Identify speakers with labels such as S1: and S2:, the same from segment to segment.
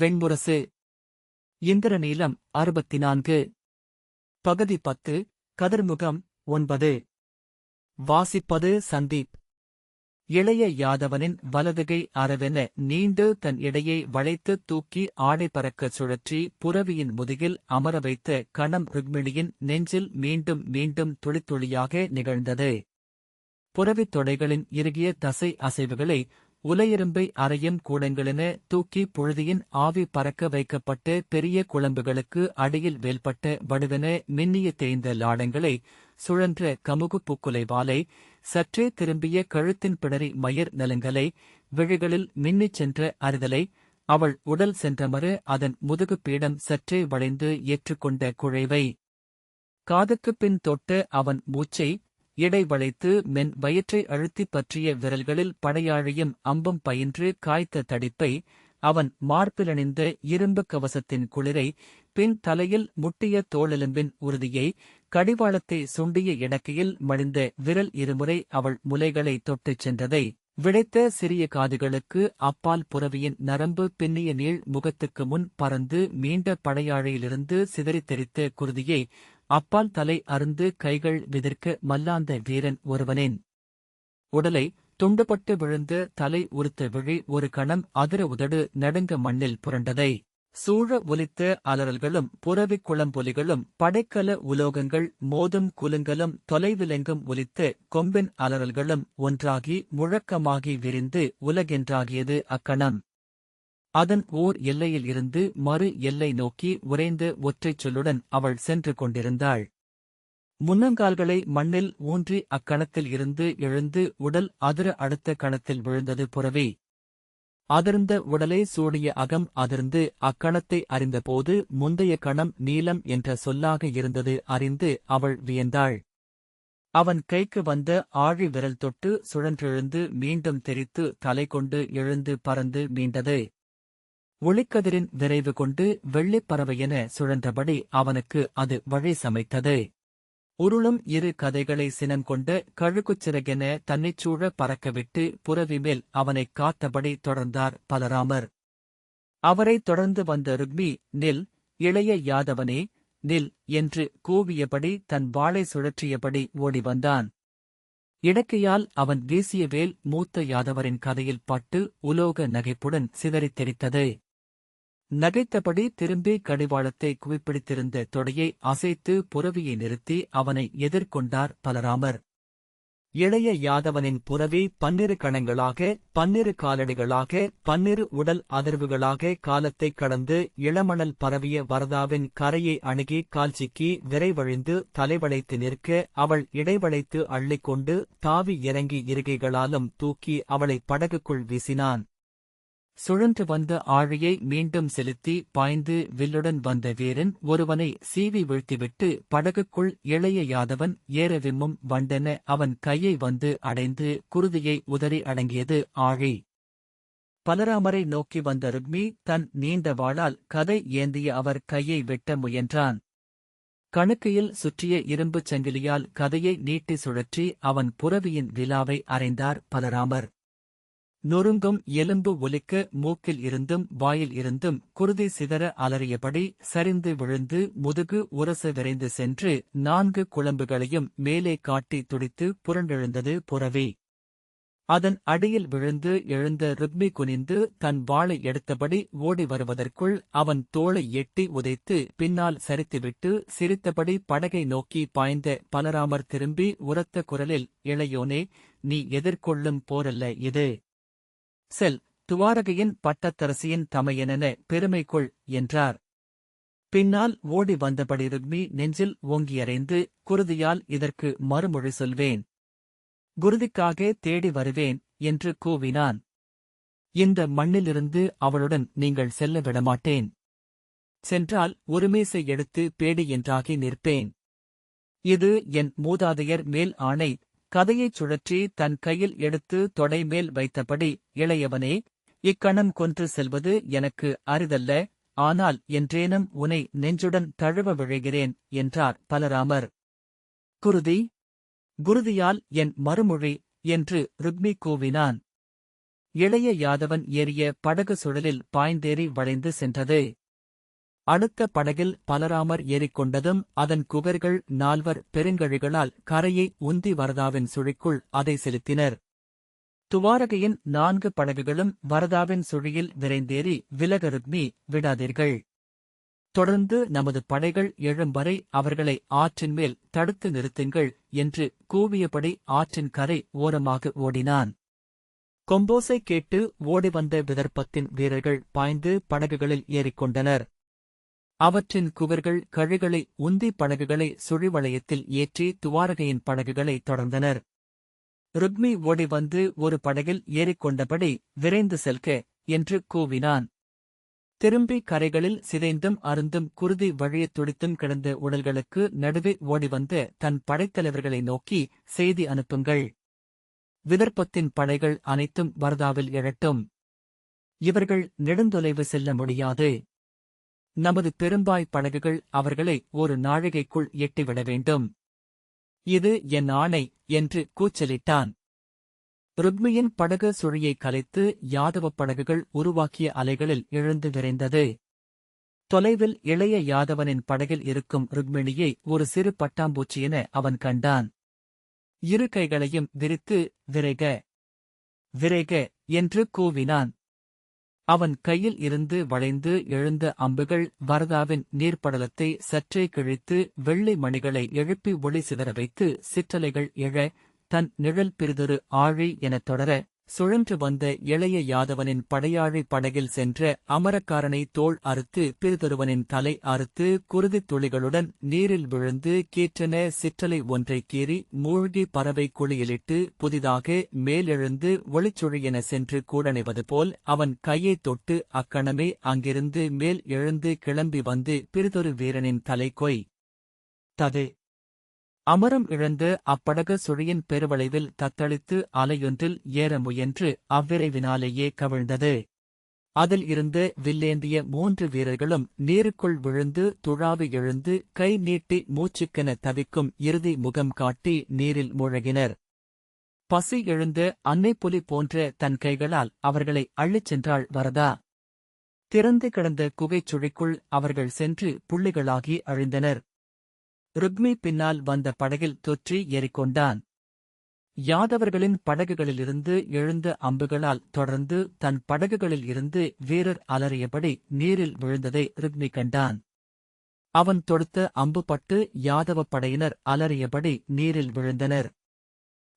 S1: வெண்முரசு. இந்திரநீலம் 64. பகுதி 10. கதிர்முகம் 9. வாசிப்பது சந்தீப். இளைய யாதவனின் வலதுகை அரவென நீண்டு தன் இடையை வளைத்து தூக்கி ஆடை பறக்கச் சுழற்றி புரவியின் முதுகில் அமர வைத்த கணம் ருக்மிணியின் நெஞ்சில் மீண்டும் மீண்டும் துளித்துளியாக நிகழ்ந்தது. புரவித் தொடைகளின் இறுகிய தசை அசைவுகளை உலையெறும்பை அறையும் கூடங்களென தூக்கி புழுதியின் ஆவி பறக்க வைக்கப்பட்ட பெரிய குழம்புகளுக்கு அடியில் வேல்பட்ட வடுவென மின்னிய தேய்ந்த லாடங்களை, சுழன்ற கமுகு பூக்குலை வாலை, சற்றே திரும்பிய கழுத்தின் பிடரி மயிர் நலுங்கலை, விழிகளில் மின்னிச் சென்ற அறிதலை, அவள் உடல் சென்றமர அதன் முதுகு பீடம் சற்றே வளைந்து ஏற்றுக்கொண்ட குழைவை, காதுக்குப் பின் தொட்ட அவன் மூச்சை, இடை வளைத்து மென் வயிற்றை அழுத்திப் பற்றிய விரல்களில் படையாழியும் அம்பும் பயின்று காய்த்த தடிப்பை, அவன் மார்பிலணிந்த இரும்புக் கவசத்தின் குளிரை, பின் தலையில் முட்டிய தோளெலும்பின் உறுதியை, கடிவாளத்தை சுண்டிய இடக்கையில் மடிந்த விரல் இருமுறை அவள் முலைகளை தொட்டுச் சென்றதை, விடைத்த சிறிய காதுகளுக்கு அப்பால் புரவியின் நரம்பு பின்னிய நீள் முகத்துக்கு முன் பறந்து மீண்ட படையாழையிலிருந்து சிதறித் தெரித்த குருதியை, அப்பால் தலை அருந்து கைகள் விதிர்க்க மல்லாந்த வீரன் ஒருவனின் உடலை, துண்டுபட்டு விழுந்த தலை உறுத்த விழி ஒரு கணம் அதிர உதடு நடுங்க மண்ணில் புரண்டதை, சூழ ஒலித்த அலறல்களும் புரவிக் குளம்பொலிகளும் படைக்கல உலோகங்கள் மோதும் குலுங்கலும் தொலைவிலெங்கும் ஒலித்த கொம்பின் அலறல்களும் ஒன்றாகி முழக்கமாகி விரிந்து உலகென்றாகியது அக்கணம். அதன் ஓர் எல்லையில் இருந்து மறு எல்லை நோக்கி உறைந்த ஒற்றைச் சொல்லுடன் அவள் சென்று கொண்டிருந்தாள். முன்னங்கால்களை மண்ணில் ஊன்றி அக்கணத்தில் இருந்து எழுந்து உடல் அதிர அடுத்த கணத்தில் விழுந்தது புரவி. அதிர்ந்த உடலை சூடிய அகம் அதிர்ந்து அக்கணத்தை அறிந்தபோது முந்தைய கணம் நீலம் என்ற சொல்லாக இருந்தது அறிந்து அவள் வியந்தாள். அவன் கைக்கு வந்த ஆழி விரல் தொட்டு சுழன்றெழுந்து மீண்டும் தெரித்து தலை கொண்டு எழுந்து பறந்து மீண்டது. ஒளிக்கதிரின் விரைவு கொண்டு வெள்ளிப் பறவையென சுழன்றபடி அவனுக்கு அது வழி சமைத்தது. உருளும் இரு கதைகளை சினங்கொண்ட கழுகுச்சிறகென தன்னைச்சூழ பறக்கவிட்டு புரவிமேல் அவனைக் காத்தபடி தொடர்ந்தார் பலராமர். அவரைத் தொடர்ந்து வந்த ருக்மி, நில், இளைய யாதவனே, நில் என்று கூவியபடி தன் வாளை சுழற்றியபடி ஓடி வந்தான். இடக்கையால் அவன் வீசிய வேல் மூத்த யாதவரின் கதையில் பட்டு உலோக நகைப்புடன் சிதறித் தெரித்தது. நகைத்தபடி திரும்பி கடிவாளத்தை குவிப்பிடித்திருந்த தொடையை அசைத்து புரவியை நிறுத்தி அவனை எதிர்கொண்டார் பலராமர். இளைய யாதவனின் புரவி 12 கணங்களாக 12 காலடிகளாக 12 உடல் அதிர்வுகளாக காலத்தைக் கடந்து இளமணல் பரவிய வரதாவின் கரையை அணுகி கால்சிக்கி விரைவழிந்து தலைவளைத்து நிற்க அவள் இடைவளைத்து அள்ளிக்கொண்டு தாவி இறங்கி இருகைகளாலும் தூக்கி அவளை படகுக்குள் வீசினான். சுழன்று வந்த ஆழியை மீண்டும் செலுத்தி பாய்ந்து வில்லுடன் வந்த வீரன் ஒருவனை சீவி வீழ்த்திவிட்டு படகுக்குள் இளைய யாதவன் ஏற விம்மும் வண்டென அவன் கையை வந்து அடைந்து குருதியை உதறி அடங்கியது ஆழி. பலராமரை நோக்கி வந்த ருக்மி தன் நீண்ட வாளால் கதை ஏந்திய அவர் கையை வெட்ட முயன்றான். கணுக்கையில் சுற்றிய இரும்புச் சங்கிலியால் கதையை நீட்டி சுழற்றி அவன் புரவியின் விலாவை அறைந்தார் பலராமர். நொறுங்கும் எலும்பு ஒலிக்க மூக்கில் இருந்தும் வாயில் இருந்தும் குருதி சிதற அலறியபடி சரிந்து விழுந்து முதுகு உரச விரைந்து சென்று 4 குழம்புகளையும் மேலே காட்டி துடித்து புரண்டெழுந்தது புரவி. அதன் அடியில் விழுந்து எழுந்த ருக்மி குனிந்து தன் வாளை எடுத்தபடி ஓடி வருவதற்குள் அவன் தோளை எட்டி உதைத்து பின்னால் சரித்துவிட்டு சிரித்தபடி படகை நோக்கி பாய்ந்த பலராமர் திரும்பி உரத்த குரலில், இளையோனே, நீ எதிர்கொள்ளும் போரல்ல இது. செல், துவாரகையின் பட்டத்தரசியின் தமையனென பெருமைக்குள் என்றார். பின்னால் ஓடி வந்தபடி ருக்மி நெஞ்சில் ஓங்கியறைந்து, குருதியால் இதற்கு மறுமொழி சொல்வேன். குருதிக்காக தேடி வருவேன் என்று கூவினான். இந்த மண்ணிலிருந்து அவளுடன் நீங்கள் செல்ல விடமாட்டேன். சென்றால் ஒருமீசை எடுத்து பேடி என்றாகி நிற்பேன். இது என் மூதாதையர் மேல் ஆணை. கதையைச் சுழற்றி தன் கையில் எடுத்து தொடை மேல் வைத்தபடி, இளையவனே, இக்கணம் கொன்று செல்வது எனக்கு அரிதல்ல, ஆனால் என்றேனும் உனை நெஞ்சுடன் தழுவ விழைகிறேன் என்றார் பலராமர். குருதி, குருதியால் என் மறுமொழி என்று ருக்மி கூவினான். இளைய யாதவன் ஏறிய படகு சுழலில் பாய்ந்தேறி வளைந்து சென்றது. அடுத்த படகில் பலராமர் ஏறிக்கொண்டதும் அதன் குகர்கள் 4 பெருங்கழிகளால் கரையை உந்தி வரதாவின் சுழிக்குள் அதை செலுத்தினர். துவாரகையின் 4 படகுகளும் வரதாவின் சுழியில் விரைந்தேறி விலக ருக்மி, விடாதீர்கள். தொடர்ந்து நமது படைகள் எழும்வரை அவர்களை ஆற்றின் மேல் தடுத்து நிறுத்துங்கள் என்று கூவியபடி ஆற்றின் கரை ஓரமாக ஓடினான். கொம்போசை கேட்டு ஓடிவந்த விதர்ப்பத்தின் வீரர்கள் பாய்ந்து படகுகளில் ஏறிக்கொண்டனர். அவற்றின் குவர்கள் கழிகளை உந்தி படகுகளை சுழிவளையத்தில் ஏற்றி துவாரகையின் படகுகளை தொடர்ந்தனர். ருக்மி ஓடிவந்து ஒரு படகில் ஏறிக்கொண்டபடி விரைந்து செல்க என்று கூவினான். திரும்பி கரைகளில் சிதைந்தும் அருந்தும் குருதி வழியத் துடித்தும் கிடந்த உடல்களுக்கு நடுவே ஓடிவந்த தன் படைத்தலைவர்களை நோக்கி செய்தி அனுப்புங்கள். விதர்ப்பத்தின் படைகள் அனைத்தும் வரதாவில் எழட்டும். இவர்கள் நெடுந்தொலைவு செல்ல முடியாது. நமது பெரும்பாய் படகுகள் அவர்களை ஒரு நாழிகைக்குள் எட்டிவிட வேண்டும். இது என் ஆணை என்று கூச்சலிட்டான். ருக்மியின் படகு சுழியை கலைத்து யாதவப் படகுகள் உருவாக்கிய அலைகளில் எழுந்து விரைந்தது. தொலைவில் இளைய யாதவனின் படகில் இருக்கும் ருக்மிணியை ஒரு சிறு பட்டாம்பூச்சியென அவன் கண்டான். இரு கைகளையும் விரித்து விரைக, விரைக என்று கூவினான். அவன் கையில் இருந்து வளைந்து எழுந்த அம்புகள் வரதாவின் நீர்ப்படலத்தை சற்றே கிழித்து வெள்ளை மணிகளை எழுப்பி ஒளி சிதற வைத்து சிற்றலைகள் எழ தன் நிழல் பிறிதொரு ஆழி எனத் தொடர சுழன்று வந்த இளைய யாதவனின் படையாழி படகில் சென்ற அமரக்காரனை தோள் அறுத்து பிறிதொருவனின் தலை அறுத்து குருதித் துளிகளுடன் நீரில் விழுந்து கீற்றென சிற்றலை ஒன்றை கீறி மூழ்கி பறவை குழியிலிட்டு புதிதாக மேலெழுந்து ஒளிச்சுழியென சென்று கூடணைவது போல் அவன் கையைத் தொட்டு அக்கணமே அங்கிருந்து மேல் எழுந்து கிளம்பி வந்து பிறிதொரு வீரனின் தலை கொய் தது அமரம் இழந்து அப்படகு சுழியின் பெருவளைவில் தத்தளித்து அலையொன்றில் ஏற முயன்று அவ்விரைவினாலேயே கவிழ்ந்தது. அதில் இருந்து வில்லேந்திய 3 வீரர்களும் நீருக்குள் விழுந்து துழாவி எழுந்து கை நீட்டி மூச்சுக்கென தவிக்கும் இறுதி முகம் காட்டி நீரில் மூழ்கினர். பசி எழுந்த அன்னைப்புலி போன்ற தன் கைகளால் அவர்களை அள்ளிச் சென்றாள் வரதா. திறந்து கிடந்த குகைச் சுழிக்குள் அவர்கள் சென்று புள்ளிகளாகி அழிந்தனர். ருக்மி பின்னால் வந்த படகில் தொற்றி ஏறிக்கொண்டான். யாதவர்களின் படகுகளிலிருந்து எழுந்த அம்புகளால் தொடர்ந்து தன் படகுகளில் இருந்து வீரர் அலறியபடி நீரில் விழுந்ததை ருக்மி கண்டான். அவன் தொடுத்த அம்பு பட்டு யாதவப் படையினர் அலறியபடி நீரில் விழுந்தனர்.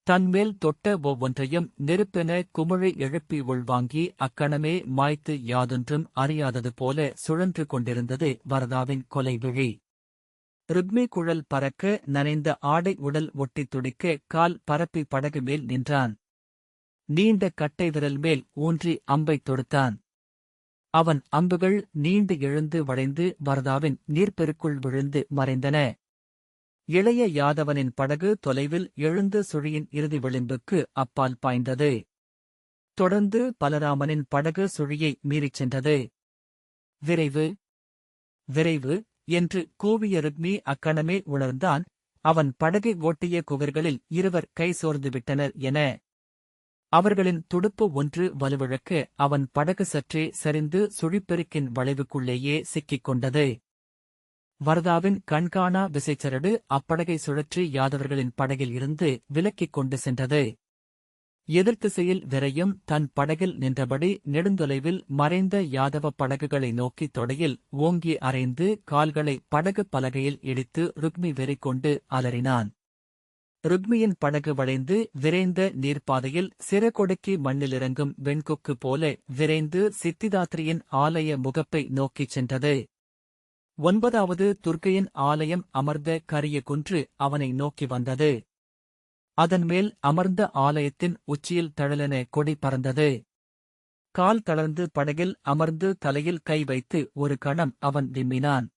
S1: தன்மேல் தொட்ட ஒவ்வொன்றையும் நெருப்பென குமிழை எழுப்பி உள்வாங்கி அக்கணமே மாய்த்து யாதொன்றும் அறியாதது போல சுழன்று கொண்டிருந்தது வரதாவின் கொலை விழி. ருக்மி குழல் பறக்க நனைந்த ஆடை உடல் ஒட்டித் துடிக்க கால் பரப்பி படகு மேல் நின்றான். நீண்ட கட்டை விரல் மேல் ஊன்றி அம்பைத் தொடுத்தான். அவன் அம்புகள் நீண்டு எழுந்து வளைந்து வரதாவின் நீர்ப்பெருக்குள் விழுந்து மறைந்தன. இளைய யாதவனின் படகு தொலைவில் எழுந்து சுழியின் இறுதி விளிம்புக்கு அப்பால் பாய்ந்தது. தொடர்ந்து பலராமனின் படகு சுழியை மீறிச் சென்றது. விரைவு, விரைவு என்று கூவிய ருக்மி அக்கணமே உணர்ந்தான். அவன் படகை ஓட்டிய குவர்களில் 2 கை சோர்ந்துவிட்டனர் என. அவர்களின் துடுப்பு ஒன்று வலுவிழக்க அவன் படகு சற்றே சரிந்து சுழிப்பெருக்கின் வளைவுக்குள்ளேயே சிக்கிக் கொண்டது. வரதாவின் கண்காணா விசைச்சரடு அப்படகை சுழற்றி யாதவர்களின் படகில் இருந்து விலக்கிக் கொண்டு சென்றது. எதிர்த்திசையில் விரையும் தன் படகில் நின்றபடி நெடுந்தொலைவில் மறைந்த யாதவ படகுகளை நோக்கி தொடையில் ஓங்கி அறைந்து கால்களை படகு பலகையில் இடித்து ருக்மி வெறிகொண்டு அலறினான். ருக்மியின் படகு வளைந்து விரைந்த நீர்ப்பாதையில் சிறகொடுக்கி மண்ணிலிறங்கும் வெண்கொக்கு போல விரைந்து சித்திதாத்ரியின் ஆலய முகப்பை நோக்கிச் சென்றது. 9வது துர்க்கையின் ஆலயம் அமர்ந்த கரிய குன்று அவனை நோக்கி வந்தது. அதன்மேல் அமர்ந்த ஆலயத்தின் உச்சியில் தழலென கொடி பறந்தது. கால் தளர்ந்து படகில் அமர்ந்து தலையில் கை வைத்து ஒரு கணம் அவன் விம்மினான்.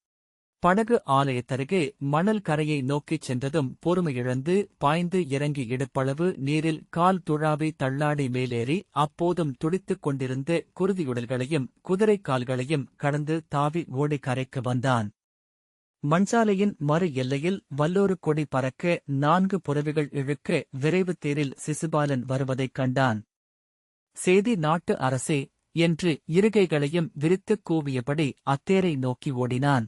S1: படகு ஆலயத்தருகே மணல் கரையை நோக்கிச் சென்றதும் பொறுமையிழந்து பாய்ந்து இறங்கி இடுப்பளவு நீரில் கால் துழாவி தள்ளாடி மேலேறி அப்போதும் துடித்துக் கொண்டிருந்த குருதியுடல்களையும் குதிரைக் கால்களையும் கடந்து தாவி ஓடி கரைக்கு வந்தான். மண்சாலையின் மறு எல்லையில் வல்லோரு கொடி பறக்க 4 புறவிகள் இழுக்க விரைவு தேரில் சிசுபாலன் வருவதைக் கண்டான். சேதி நாட்டு அரசே என்று இருகைகளையும் விரித்துக் கூவியபடி அத்தேரை நோக்கி ஓடினான்.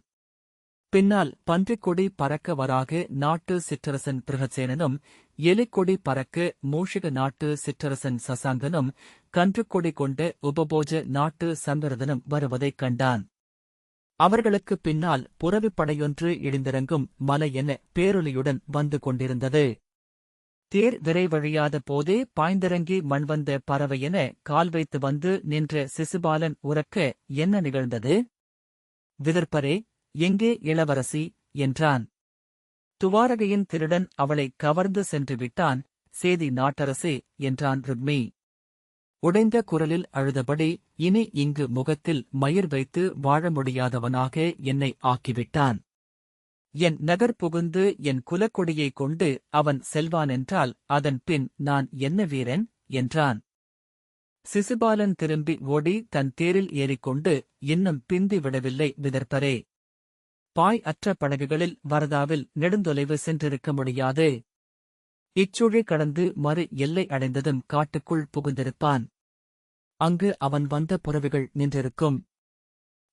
S1: பின்னால் பன்றிக்கொடி பறக்க வராக நாட்டு சிற்றரசன் பிருகசேனனும், எலிக்கொடி பறக்க மூஷிக நாட்டு சிற்றரசன் சசாங்கனும், கன்றுக்கொடி கொண்ட உபபோஜ நாட்டு சம்பிரதனும் வருவதைக் கண்டான். அவர்களுக்குப் பின்னால் புரவிப்படையொன்று இடிந்திறங்கும் மலை என பேரொலியுடன் வந்து கொண்டிருந்தது. தேர் விரைவழியாத போதே பாய்ந்திறங்கி மண்வந்த பறவையென கால் வைத்து வந்து நின்ற சிசுபாலன் உரக்க என்ன நிகழ்ந்தது? விதர்ப்பரே, எங்கே இளவரசி? என்றான். துவாரகையின் திருடன் அவளை கவர்ந்து சென்று விட்டான், சேதி நாட்டரசே என்றான் ருக்மி. உடைந்த குரலில் அழுதபடி, இனி இங்கு முகத்தில் மயிர் வைத்து வாழ முடியாதவனாக என்னை ஆக்கிவிட்டான். என் நகர் புகுந்து என் குலக்கொடியைக் கொண்டு அவன் செல்வானென்றால் அதன் பின் நான் என்ன வீரன்? என்றான். சிசுபாலன் திரும்பி ஓடி தன் தேரில் ஏறிக்கொண்டு, இன்னும் பிந்தி விடவில்லை விதர்ப்பரே. பாய் அற்ற படகுகளில் வரதாவில் நெடுந்தொலைவு சென்றிருக்க முடியாது. இச்சுழி கடந்து மறு எல்லை அடைந்ததும் காட்டுக்குள் புகுந்திருப்பான். அங்கு அவன் வந்த புறவிகள் நின்றிருக்கும்.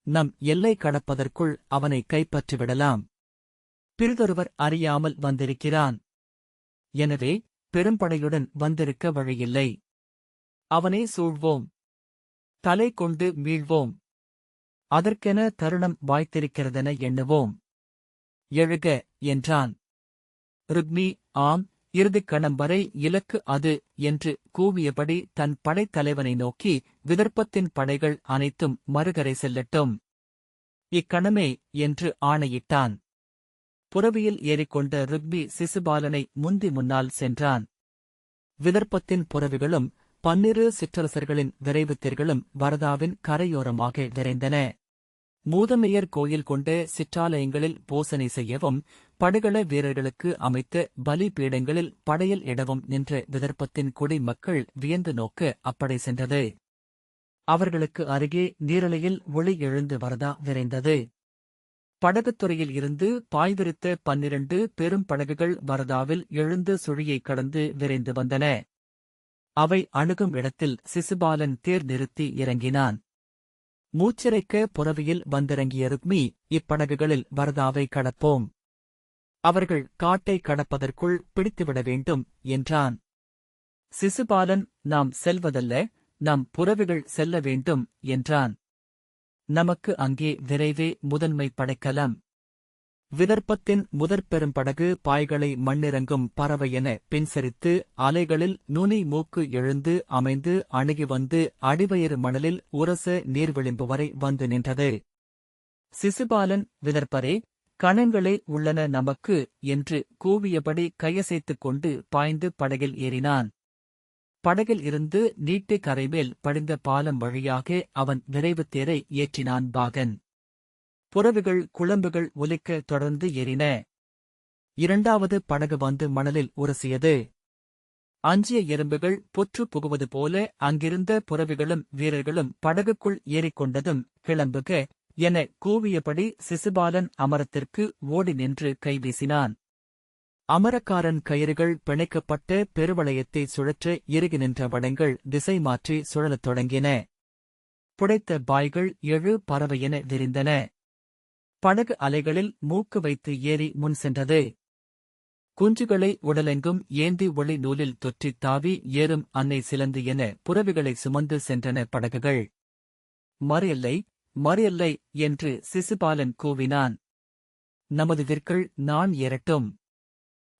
S1: நம் எல்லை கடப்பதற்குள் அவனை கைப்பற்றிவிடலாம். பிறிதொருவர் அறியாமல் வந்திருக்கிறான். எனவே பெரும்படையுடன் வந்திருக்க வழியில்லை. அவனை சூழ்வோம். தலை கொண்டு மீள்வோம். அதற்கென தருணம் வாய்த்திருக்கிறதென எண்ணுவோம். எழுக என்றான். ருக்மி, ஆம், இறுதிக் கணம் வரை இலக்கு அது என்று கூவியபடி தன் படைத்தலைவனை நோக்கி, விதர்ப்பத்தின் படைகள் அனைத்தும் மறுகரை செல்லட்டும். இக்கணமே என்று ஆணையிட்டான். புரவியில் ஏறிக்கொண்ட ருக்மி சிசுபாலனை முந்தி முன்னால் சென்றான். விதர்ப்பத்தின் புரவிகளும் 12 சிற்றரசர்களின் விரைவுத் தேர்களும் வரதாவின் கரையோரமாக விரைந்தன. மூதமையர் கோயில் கொண்ட சிற்றாலயங்களில் போசனை செய்யவும், படுகள வீரர்களுக்கு அமைத்த பலி பீடங்களில் படையல் இடவும் நின்ற விதர்ப்பத்தின் குடி மக்கள் வியந்து நோக்க அப்படை சென்றது. அவர்களுக்கு அருகே நீரலையில் ஒளி எழுந்து வரதா விரைந்தது. படகுத்துறையில் இருந்து பாய்விரித்த 12 பெரும் படகுகள் வரதாவில் எழுந்து சுழியைக் கடந்து விரைந்து வந்தன. அவை அணுகும் இடத்தில் சிசுபாலன் தேர் நிறுத்தி இறங்கினான். மூச்சிறைக்க புரவியில் வந்திறங்கிய ருக்மி, இப்படகுகளில் வரதாவை கடப்போம். அவர்கள் காட்டை கடப்பதற்குள் பிடித்துவிட வேண்டும் என்றான். சிசுபாலன், நாம் செல்வதல்ல, நம் புரவிகள் செல்ல வேண்டும் என்றான். நமக்கு அங்கே விரைவே முதன்மை படைக்கலம். விதர்ப்பத்தின் முதற்பெரும் படகு பாய்களை மண்ணிறங்கும் பறவை என பின்சரித்து அலைகளில் நுனி மூக்கு எழுந்து அமைந்து அணுகி வந்து அடிவயிறு மணலில் உரச நீர்விளிம்பு வரை வந்து நின்றது. சிசுபாலன், விதர்ப்பரே, கணங்களே உள்ளன நமக்கு என்று கூவியபடி கையசைத்துக் கொண்டு பாய்ந்து படகில் ஏறினான். படகில் இருந்து நீட்டி கரைமேல் படிந்த பாலம் வழியாக அவன் விரைவுத் தேரை ஏற்றினான். பாகன் புறவிகள் குளம்புகள் ஒலிக்க தொடர்ந்து ஏறின. 2வது படகு வந்து மணலில் உரசியது. அஞ்சிய எறும்புகள் பொற்று புகுவது போல அங்கிருந்த புறவிகளும் வீரர்களும் படகுக்குள் ஏறிக்கொண்டதும் கிளம்புக என கூவியபடி சிசுபாலன் அமரத்திற்கு ஓடி நின்று கைவீசினான். அமரக்காரன் கயிறுகள் பிணைக்கப்பட்ட பெருவளையத்தை சுழற்ற இறுகி நின்ற வடங்கள் திசை மாற்றி சுழலத் தொடங்கின. புடைத்த பாய்கள் 7 பறவையென விரிந்தன. படகு அலைகளில் மூக்கு வைத்து ஏறி முன் சென்றது. குஞ்சுகளை உடலெங்கும் ஏந்தி ஒளி நூலில் தொற்றித் தாவி ஏறும் அன்னை சிலந்து என புறவிகளை சுமந்து சென்றன படகுகள். மறியல்லை, மறியல்லை என்று சிசுபாலன் கூவினான். நமது விற்கள் நான் ஏறட்டும்.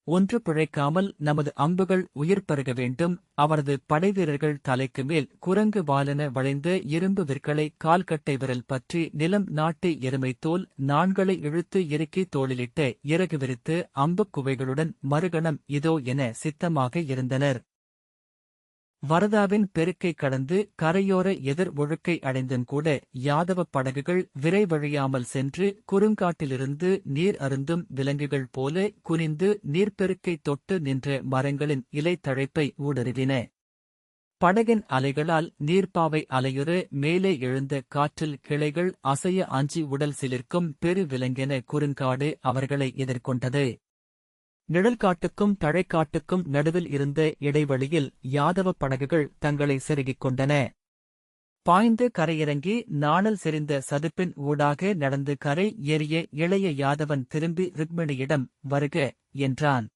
S1: ஒன்று பிழைக்காமல் நமது அம்புகள் உயிர் பருக வேண்டும். அவரது படைவீரர்கள் தலைக்கு மேல் குரங்கு வாலென வளைந்த இரும்பு விற்களை கால்கட்டை விரல் பற்றி நிலம் நாட்டி எருமைத்தோல் நாண்களை இழுத்து இறுக்கி தோளிலிட்ட இறகு விரித்து அம்புக் குவைகளுடன் மறுகணம் இதோ என சித்தமாக இருந்தனர். வரதாவின் பெருக்கை கடந்து கரையோர எதிர் ஒழுக்கை அடைந்தும் கூட யாதவ படகுகள் விரைவழியாமல் சென்று குறுங்காட்டிலிருந்து நீர் அருந்தும் விலங்குகள் போல குனிந்து நீர்ப்பெருக்கை தொட்டு நின்ற மரங்களின் இலைத்தழைப்பை ஊடுருவின. படகின் அலைகளால் நீர்ப்பாவை அலையுற மேலே எழுந்த காற்றில் கிளைகள் அசைய அஞ்சி உடல் சிலிர்க்கும் பெரு விலங்கென குறுங்காடு அவர்களை எதிர்கொண்டது. நிழல்காட்டுக்கும் தழைக்காட்டுக்கும் நடுவில் இருந்த இடைவெளியில் யாதவ படகுகள் தங்களை செருகிக் கொண்டன. பாய்ந்து கரையிறங்கி நாணல் செறிந்த சதுப்பின் ஊடாக நடந்து கரை ஏறிய இளைய யாதவன் திரும்பி ருக்மிணியிடம் வருக என்றான்.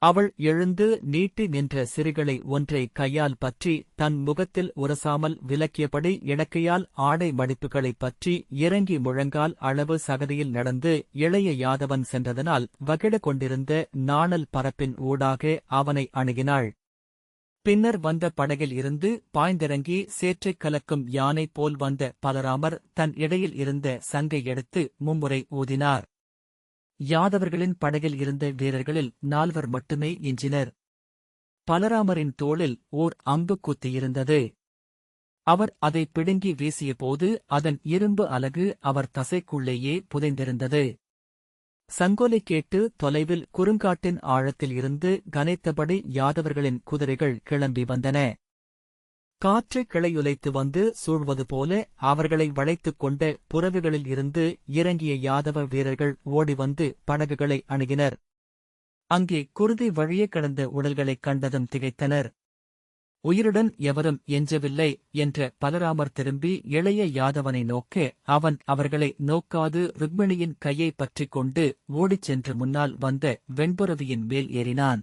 S1: அவள் எழுந்து நீட்டி நின்ற சிறுகளை ஒன்றை கையால் பற்றி தன் முகத்தில் உரசாமல் விலக்கியபடி இடக்கையால் ஆடை மடிப்புகளைப் பற்றி இறங்கி முழங்கால் அளவு சகதியில் நடந்து இளைய யாதவன் சென்றதனால் வகிட கொண்டிருந்த நாணல் பரப்பின் ஊடாக அவனை அணுகினாள். பின்னர் வந்த படகில் இருந்து பாய்ந்திறங்கி சேற்றைக் கலக்கும் யானை போல் வந்த பலராமர் தன் இடையில் இருந்த சங்கை எடுத்து மும்முறை ஊதினார். யாதவர்களின் படகில் இருந்த வீரர்களில் 4 மட்டுமே எஞ்சினர். பலராமரின் தோளில் ஓர் அம்பு குத்தியிருந்தது. அவர் அதை பிடுங்கி வீசியபோது அதன் இரும்பு அலகு அவர் தசைக்குள்ளேயே புதைந்திருந்தது. சங்கொலை கேட்டு தொலைவில் குறுங்காட்டின் ஆழத்தில் இருந்து கனைத்தபடி யாதவர்களின் குதிரைகள் கிளம்பி வந்தன. காற்று கிளையுலைத்து வந்து சூழ்வது போல அவர்களை வளைத்துக் கொண்ட புறவுகளில் இருந்து இறங்கிய யாதவ வீரர்கள் ஓடிவந்து படகுகளை அணுகினர். அங்கே குருதி வழியே கிடந்த உடல்களைக் கண்டதும் திகைத்தனர். உயிருடன் எவரும் எஞ்சவில்லை என்ற பலராமர் திரும்பி இளைய யாதவனை நோக்க அவன் அவர்களை நோக்காது ருக்மிணியின் கையை பற்றிக் கொண்டு ஓடிச் சென்று முன்னால் வந்த வெண்புறவியின் மேல் ஏறினான்.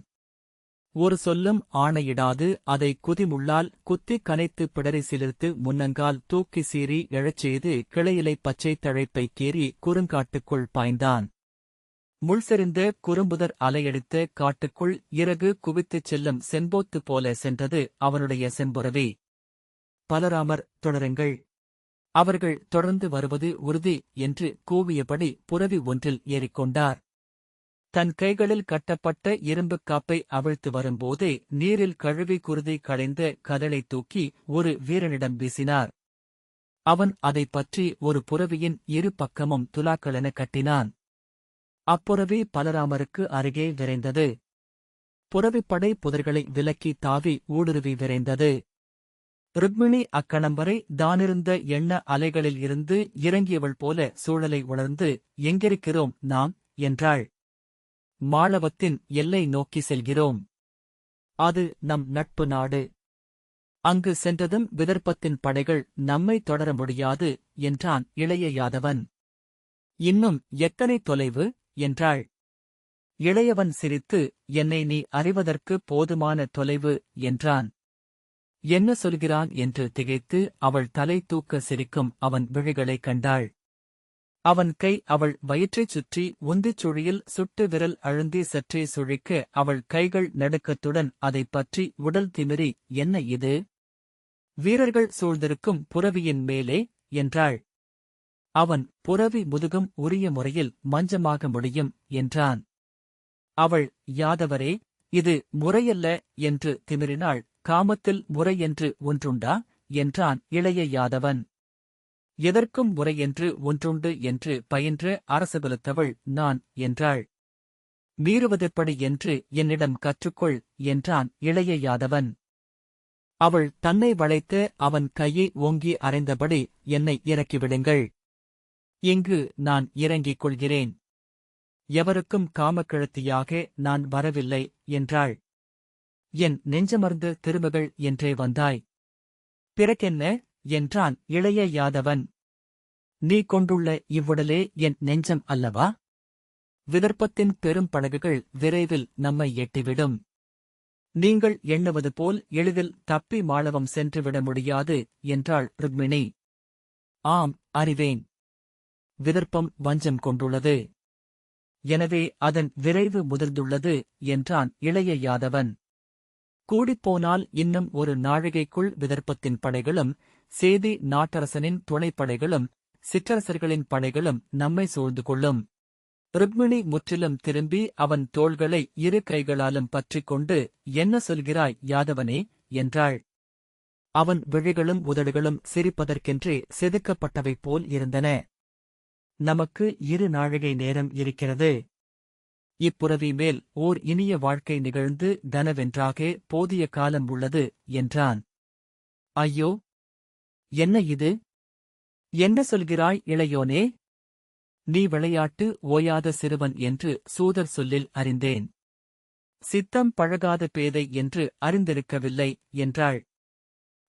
S1: ஒரு சொல்லும் ஆணையிடாது அதை குதிமுள்ளால் குத்திக் கனைத்து பிடரி சிலிர்த்து முன்னங்கால் தூக்கி சீறி எழச்செய்து கிளையிலை பச்சைத் தழைப்பைக் கீறி குறுங்காட்டுக்குள் பாய்ந்தான். முள்செறிந்த குறும்புதர் அலையடித்த காட்டுக்குள் இறகு குவித்துச் செல்லும் செம்போத்து போல சென்றது அவனுடைய செம்புறவி. பலராமர் தொடருங்கள், அவர்கள் தொடர்ந்து வருவது உறுதி என்று கூவியபடி புரவி ஒன்றில் ஏறிக்கொண்டார். தன் கைகளில் கட்டப்பட்ட இரும்புக் காப்பை அவிழ்த்து வரும்போதே நீரில் கழுவி குருதி களைந்த கதலை தூக்கி ஒரு வீரனிடம் வீசினார். அவன் அதைப் பற்றி ஒரு புரவியின் இரு பக்கமும் துலாக்களென கட்டினான். அப்புரவி பலராமருக்கு அருகே விரைந்தது. புரவிப்படை புதர்களை விலக்கி தாவி ஊடுருவி விரைந்தது. ருக்மிணி அக்கணம் வரை தானிருந்த எண்ண அலைகளில் இருந்து இறங்கியவள் போல சூழலை உணர்ந்து எங்கிருக்கிறோம் நாம் என்றாள். மாளவத்தின் எல்லை நோக்கி செல்கிறோம். அது நம் நட்பு நாடு. அங்கு சென்றதும் விதர்ப்பத்தின் படைகள் நம்மை தொடர முடியாது என்றான் இளைய யாதவன். இன்னும் எத்தனை தொலைவு என்றாள். இளையவன் சிரித்து என்னை நீ அறிவதற்கு போதுமான தொலைவு என்றான். என்ன சொல்கிறான் என்று திகைத்து அவள் தலை தூக்க சிரிக்கும் அவன் விழிகளைக் கண்டாள். அவன் கை அவள் வயிற்றைச் சுற்றி உந்திச் சுழியில் சுட்டு விரல் அழுந்தி சற்றே சுழிக்க அவள் கைகள் நடுக்கத்துடன் அதைப் பற்றி உடல் திமிரி என்ன இது? வீரர்கள் சூழ்ந்திருக்கும் புரவியின் மேலே என்றாள். அவன் புரவி முதுகும் உரிய முறையில் மஞ்சமாக முடியும் என்றான். அவள் யாதவரே, இது முறையல்ல என்று திமிரினாள். காமத்தில் முறை என்று ஒன்றுண்டா என்றான் இளைய யாதவன். எதற்கும் முறையென்று ஒன்றுண்டு என்று பயின்று அரசகுலத்தவள் நான் என்றாள். மீறுவதெப்படி என்று என்னிடம் கற்றுக்கொள் என்றான் இளைய யாதவன். அவள் தன்னை வளைத்து அவன் கையை ஓங்கி அறைந்தபடி என்னை இறக்கிவிடுங்கள். இங்கு நான் இறங்கிக் கொள்கிறேன். எவருக்கும் காமக்கிழத்தியாக நான் வரவில்லை என்றாள். என் நெஞ்சமர்ந்து திருமகள் என்றே வந்தாய். பிறக்கென்ன என்றான் இளைய யாதவன். நீ கொண்டுள்ள இவ்வுடலே என் நெஞ்சம் அல்லவா? விதர்ப்பத்தின் பெரும் படகுகள் விரைவில் நம்மை எட்டிவிடும். நீங்கள் எண்ணுவது போல் எளிதில் தப்பி மாளவம் சென்றுவிட முடியாது என்றாள் ருக்மிணி. ஆம், அறிவேன். விதர்ப்பம் வஞ்சம் கொண்டுள்ளது. எனவே அதன் விரைவு முதிர்ந்துள்ளது என்றான் இளைய யாதவன். கூடிப்போனால் இன்னும் ஒரு நாழிகைக்குள் விதர்ப்பத்தின் படைகளும் சேதி நாட்டரசனின் துணைப்படைகளும் சிற்றரசர்களின் படைகளும் நம்மை சூழ்ந்து கொள்ளும். ருக்மிணி முற்றிலும் திரும்பி அவன் தோள்களை இரு கைகளாலும் பற்றிக் கொண்டு என்ன சொல்கிறாய் யாதவனே என்றாள். அவன் விழிகளும் உதடுகளும் சிரிப்பதற்கென்றே செதுக்கப்பட்டவை போல் இருந்தன. நமக்கு 2 நாழிகை நேரம் இருக்கிறது. இப்புரவி மேல் ஓர் இனிய வாழ்க்கை நிகழ்ந்து கனவென்றாக போதிய காலம் உள்ளது என்றான். ஐயோ, என்ன இது? என்ன சொல்கிறாய் இளையோனே? நீ விளையாட்டு ஓயாத சிறுவன் என்று சூதர் சொல்லில் அறிந்தேன். சித்தம் பழகாத பேதை என்று அறிந்திருக்கவில்லை என்றாள்.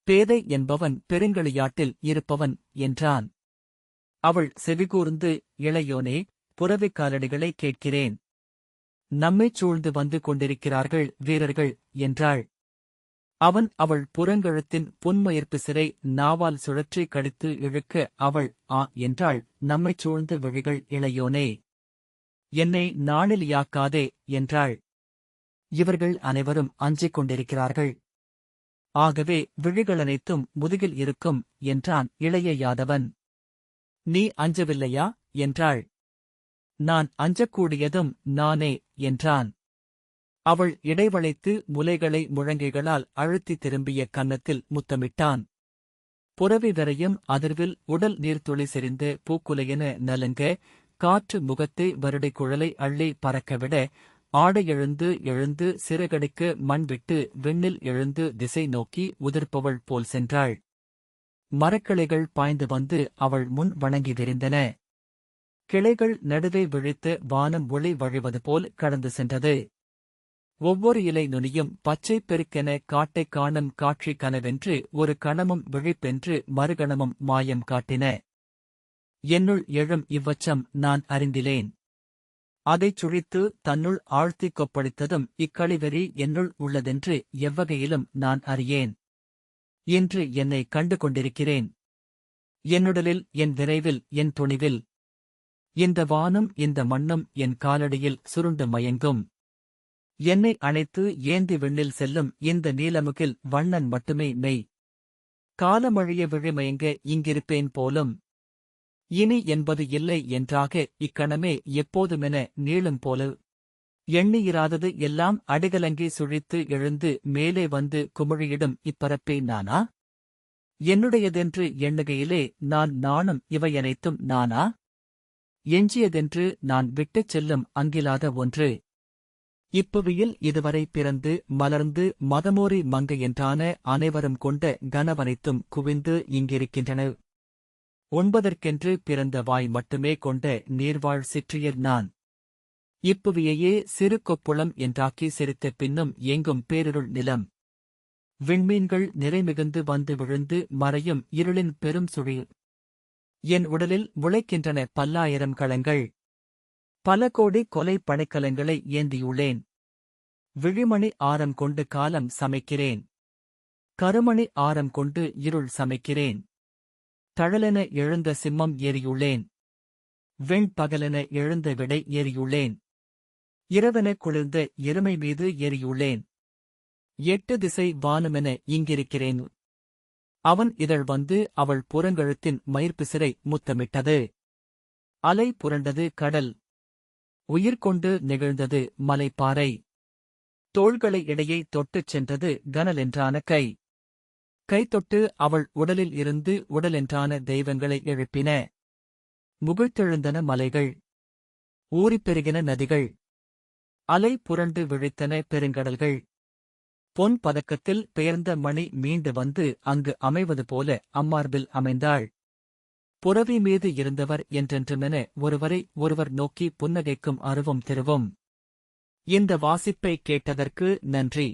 S1: பேதை என்பவன் பெருங்களியாட்டில் இருப்பவன் என்றான். அவள் செவிகூர்ந்து, இளையோனே, புறவிக் காலடிகளை கேட்கிறேன். நம்மைச் சூழ்ந்து வந்து கொண்டிருக்கிறார்கள் வீரர்கள் என்றாள். அவன் அவள் புறங்கழுத்தின் புன்மயிர் பிசிரை நாவால் சுழற்றி கடித்து இழுக்க அவள் ஆ என்றாள். நம்மைச் சூழ்ந்து விழிகள் இளையோனே, என்னை நாணிலியாக்காதே என்றாள். இவர்கள் அனைவரும் அஞ்சிக் கொண்டிருக்கிறார்கள். ஆகவே விழிகளனைத்தும் முதுகில் இருக்கும் என்றான் இளைய யாதவன். நீ அஞ்சவில்லையா என்றாள். நான் அஞ்சக்கூடியதும் நானே என்றான். அவள் இடைவளைத்து முலைகளை முழங்கைகளால் அழுத்தி திரும்பிய கன்னத்தில் முத்தமிட்டான். புரவி வரையும் அதிர்வில் உடல் நீர்த்துளி செறிந்து பூக்குலையென நலுங்க, காற்று முகத்தை வருடை குழலை அள்ளி பறக்கவிட, ஆடை எழுந்து சிறகடிக்கு மண் விட்டு விண்ணில் எழுந்து திசை நோக்கி உதிர்ப்பவள் போல் சென்றாள். மரக்கிளைகள் பாய்ந்து வந்து அவள் முன் வணங்கி விரிந்தன. கிளைகள் நடுவே விழித்து வானம் ஒளி வழிவது போல் கடந்து சென்றது. ஒவ்வொரு இலை நுனியும் பச்சை பெருக்கென காட்டைக் காணும் காட்சி கனவென்று ஒரு கணமும் விழிப்பென்று மறுகணமும் மாயம் காட்டின. என்னுள் எழும் இவ்வச்சம் நான் அறிந்திலேன். அதைச் சுழித்து தன்னுள் ஆழ்த்திக் கொப்பளித்ததும் இக்களிவெறி என்னுள் உள்ளதென்று எவ்வகையிலும் நான் அறியேன். இன்று என்னை கண்டு கொண்டிருக்கிறேன். என்னுடலில், என் விரைவில், என் துணிவில். இந்த வானும் இந்த மண்ணும் என் காலடியில் சுருண்டு மயங்கும். என்னை அணைத்து ஏந்தி விண்ணில் செல்லும் இந்த நீலமுகில் வண்ணன் மட்டுமே மெய். காலமழிய விழிமயங்க இங்கிருப்பேன் போலும். இனி என்பது இல்லை என்றாக இக்கணமே எப்போதுமென நீளும் போல. எண்ணியிராதது எல்லாம் அடிகலங்கி சுழித்து எழுந்து மேலே வந்து குமிழியிடும் இப்பரப்பே நானா? என்னுடையதென்று எண்ணுகையிலே நான் நாணும் இவையனைத்தும் நானா? எஞ்சியதென்று நான் விட்டுச் செல்லும் அங்கிலாத ஒன்று. இப்புவியில் இதுவரை பிறந்து மலர்ந்து மதமோரி மங்கை என்றான அனைவரும் கொண்ட கனவனைத்தும் குவிந்து இங்கிருக்கின்றன. உண்பதற்கென்று பிறந்த வாய் மட்டுமே கொண்ட நீர்வாழ் சிற்றியர் நான். இப்புவியையே சிறு கொப்புளம் என்றாக்கி சிரித்த பின்னும் எங்கும் பேரிருள் நிலம். விண்மீன்கள் நிறைமிகுந்து வந்து விழுந்து மறையும் இருளின் பெரும் சுழி. என் உடலில் முளைக்கின்றன பல்லாயிரம் களங்கள். பல கோடி கொலை படைக்கலங்களை ஏந்தியுள்ளேன். விழிமணி ஆரம் கொண்டு காலம் சமைக்கிறேன். கருமணி ஆரம் கொண்டு இருள் சமைக்கிறேன். தழலென எழுந்த சிம்மம் ஏறியுள்ளேன். வெண்பகலென எழுந்த விடை ஏறியுள்ளேன். இரவென குளிர்ந்த எருமை மீது ஏறியுள்ளேன். 8 திசை வானுமென இங்கிருக்கிறேன். அவன் இதழ் வந்து அவள் புறங்கழுத்தின் மயிர்பிசிரை முத்தமிட்டது. அலை புரண்டது கடல். உயிர்கொண்டு நெகிழ்ந்தது மலைப்பாறை. தோள்களை இடையே தொட்டுச் சென்றது கனலென்றான கை. கைதொட்டு அவள் உடலில் இருந்து உடலென்றான தெய்வங்களை எழுப்பின. முகிழ்த்தெழுந்தன மலைகள். ஊறிப்பெருகின நதிகள். அலை புரண்டு விழித்தன பெருங்கடல்கள். பொன் பதக்கத்தில் பெயர்ந்த மணி மீண்டு வந்து அங்கு அமைவது போல அம்மார்பில் அமைந்தாள். புரவி மீது இருந்தவர் என்றென்றுமென ஒருவரை ஒருவர் நோக்கி புன்னகைக்கும் அருவும் திருவும். இந்த வாசிப்பை கேட்டதற்கு நன்றி.